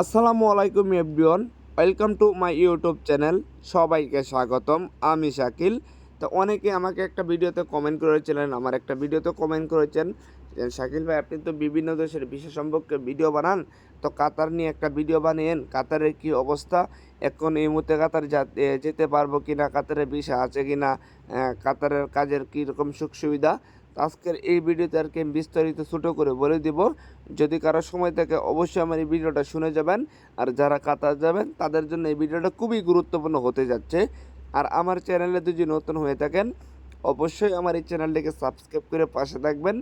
আসসালামু আলাইকুম everyone, welcome to my YouTube channel. সবাইকে স্বাগতম। আমি শাকিল। তো অনেকে আমাকে একটা ভিডিওতে কমেন্ট করেছিলেন, আমার একটা ভিডিওতে কমেন্ট করেছেন যে শাকিল ভাই, আপনি তো বিভিন্ন দেশের ভিসা সম্পর্কে ভিডিও বানান, তো কাতার নিয়ে একটা ভিডিও বানিয়েন। কাতারের কি অবস্থা এখন এই মুহূর্তে, কাতার যেতে পারবো কি না, কাতারের ভিসা আছে কি না, কাতারের কাজের কীরকম সুখ সুবিধা। তো আজকের এই ভিডিওতে আর কি বিস্তারিত ছোটো করে বলে দিব। যদি কারো সময় থাকে অবশ্যই আমার এই ভিডিওটা শুনে যাবেন। আর যারা কাতার যাবেন তাদের জন্য এই ভিডিওটা খুবই গুরুত্বপূর্ণ হতে যাচ্ছে। আর আমার চ্যানেলে যদি নতুন হয়ে থাকেন অবশ্যই আমার এই চ্যানেলটিকে সাবস্ক্রাইব করে পাশে থাকবেন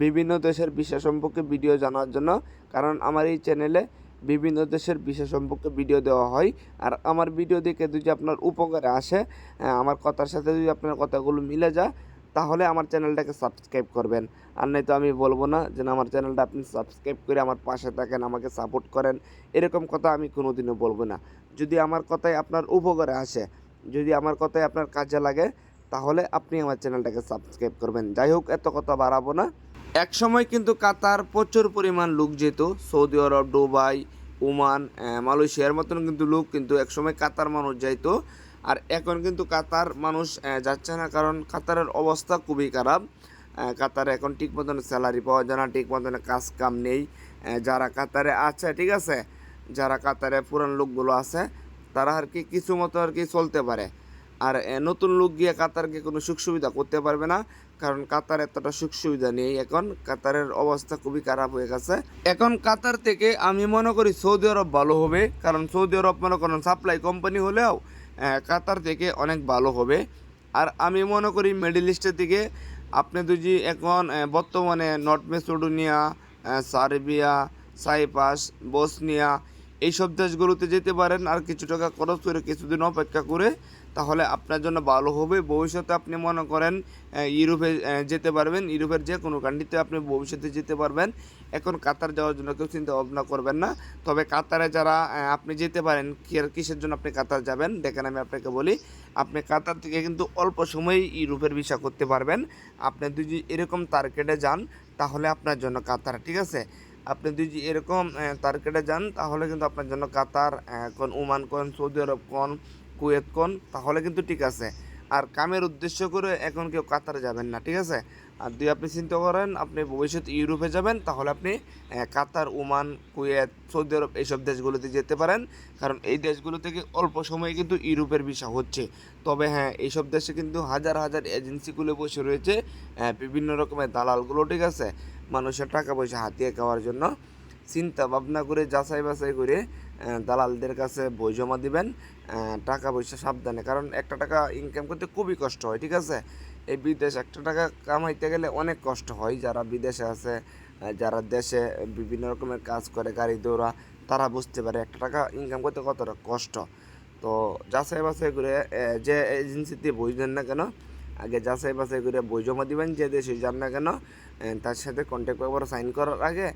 বিভিন্ন দেশের ভিসা সম্পর্কে ভিডিও জানার জন্য। কারণ আমার এই চ্যানেলে বিভিন্ন দেশের ভিসা সম্পর্কে ভিডিও দেওয়া হয়। আর আমার ভিডিও দেখে যদি আপনার উপকারে আসে, আমার কথার সাথে যদি আপনার কথাগুলো মিলে যায়, তাহলে আমার চ্যানেলটাকে সাবস্ক্রাইব করবেন। আর নয়তো আমি বলবো না যে আমার চ্যানেলটা আপনি সাবস্ক্রাইব করে আমার পাশে থাকেন, আমাকে সাপোর্ট করেন, এরকম কথা আমি কোনোদিনও বলবো না। যদি আমার কথাই আপনার উপকারে আসে, যদি আমার কথাই আপনার কাজে লাগে, তাহলে আপনি আমার চ্যানেলটাকে সাবস্ক্রাইব করবেন। যাই হোক, এত কথা বাড়াবো না। এক সময় কিন্তু কাতার প্রচুর পরিমাণ লোক যেত, সৌদি আরব, দুবাই, ওমান, মালয়েশিয়ার মতন কিন্তু লোক কিন্তু একসময় কাতার মানুষ যাইতো। আর এখন কিন্তু কাতার মানুষ যাচ্ছে না, কারণ কাতারের অবস্থা খুবই খারাপ। কাতারে এখন ঠিক মতন স্যালারি পাওয়া যায় না, ঠিক মতন কাজ কাম নেই। যারা কাতারে আছে, ঠিক আছে, যারা কাতারে পুরান লোকগুলো আছে, তারা আর কি কিছু মতো আর কি চলতে পারে। আর নতুন লোক গিয়ে কাতারকে কোনো সুখ সুবিধা করতে পারবে না, কারণ কাতার এতটা সুখ সুবিধা নেই। এখন কাতারের অবস্থা খুবই খারাপ হয়ে গেছে। এখন কাতার থেকে আমি মনে করি সৌদি আরব ভালো হবে, কারণ সৌদি আরব মনে করেন সাপ্লাই কোম্পানি হলেও কাতার থেকে অনেক ভালো হবে। আর আমি মনে করি মিডল ইস্টের দিকে আপনি যদি এখন বর্তমানে North Macedonia, Serbia, Cyprus, Bosnia, এইসব দেশগুলোতে যেতে পারেন। আর কিছু টাকা খরচ করে কিছুদিন অপেক্ষা করে, তাহলে আপনার জন্য ভালো হবে। ভবিষ্যতে আপনি মনে করেন ইউরোপে যেতে পারবেন, ইউরোপের যে কোনো কান্ট্রিতে আপনি ভবিষ্যতে যেতে পারবেন। এখন কাতার যাওয়ার জন্য কেউ চিন্তা ভাবনা করবেন না। তবে কাতারে যারা আপনি যেতে পারেন, কিসের জন্য আপনি কাতার যাবেন দেখেন, আমি আপনাকে বলি। আপনি কাতার থেকে কিন্তু অল্প সময়েই ইউরোপের ভিসা করতে পারবেন। আপনি যদি এরকম টার্গেটে যান তাহলে আপনার জন্য কাতার, ঠিক আছে। আপনি যদি এরকম টার্গেটে যান তাহলে কিন্তু আপনার জন্য কাতার, কোন ওমান, কোন সৌদি আরব, কোন কুয়েত, কোন, তাহলে কিন্তু ঠিক আছে। আর কামের উদ্দেশ্য করে এখন কেউ কাতারে যাবেন না, ঠিক আছে। আর যদি আপনি চিন্তা করেন আপনি ভবিষ্যতে ইউরোপে যাবেন, তাহলে আপনি কাতার, ওমান, কুয়েত, সৌদি আরব এইসব দেশগুলোতে যেতে পারেন। কারণ এই দেশগুলো থেকে অল্প সময়ে কিন্তু ইউরোপের ভিসা হচ্ছে। তবে হ্যাঁ, এইসব দেশে কিন্তু হাজার হাজার এজেন্সিগুলো বসে রয়েছে, বিভিন্ন রকমের দালালগুলো, ঠিক আছে, মানুষের টাকা পয়সা হাতিয়ে খাওয়ার জন্য। চিন্তা ভাবনা করে যাচাই বাছাই করে দালালদের কাছে বই জমা দিবেন, টাকা পয়সা সাবধানে, কারণ একটা টাকা ইনকাম করতে খুবই কষ্ট হয়, ঠিক আছে। এই বিদেশ একটা টাকা কামাইতে গেলে অনেক কষ্ট হয়। যারা বিদেশে আছে, যারা দেশে বিভিন্ন রকমের কাজ করে, গাড়ি দৌড়া, তারা বুঝতে পারে একটা টাকা ইনকাম করতে কতটা কষ্ট। তো যাচাই বাছাই করে যে এজেন্সিতে বই দেন না কেন, আগে যাচাই বাছাই করে বই জমা দিবেন। যে দেশে যান না কেন, তার সাথে কন্ট্যাক্ট পেপার সাইন করার আগে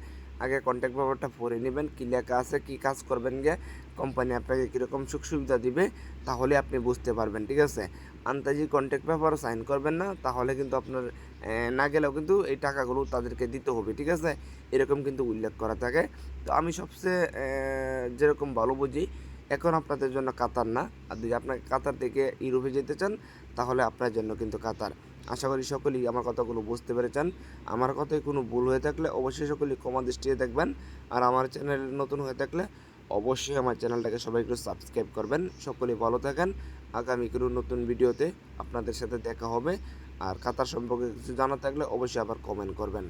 আগে কন্ট্যাক্ট পেপারটা পড়ে নেবেন, কী লেখা আছে, কী কাজ করবেন, গিয়ে কোম্পানি আপনাকে কীরকম সুখ সুবিধা দিবে, তাহলে আপনি বুঝতে পারবেন, ঠিক আছে। আন্তাজি কন্ট্যাক্ট পেপার সাইন করবেন না, তাহলে কিন্তু আপনার না গেলেও কিন্তু এই টাকাগুলো তাদেরকে দিতে হবে, ঠিক আছে। এরকম কিন্তু উল্লেখ করা থাকে। তো আমি সবচেয়ে যেরকম ভালো বুঝি, এখন আপনাদের জন্য কাতার না। আর যদি আপনাকে কাতার থেকে ইউরোপে যেতে চান, তাহলে আপনার জন্য কিন্তু কাতার। আশা করি সকলেই আমার কথাগুলো বুঝতে পেরেছেন। আমার কথায় কোনো ভুল হয়ে থাকলে অবশ্যই সকলেই ক্ষমা দৃষ্টিতে দেখবেন। আর আমার চ্যানেল নতুন হয়ে থাকলে অবশ্যই আমার চ্যানেলটাকে সবাই একটু সাবস্ক্রাইব করবেন। সকলেই ভালো থাকেন। আগামী কোনো নতুন ভিডিওতে আপনাদের সাথে দেখা হবে। আর কাতার সম্পর্কে কিছু জানা থাকলে অবশ্যই আবার কমেন্ট করবেন।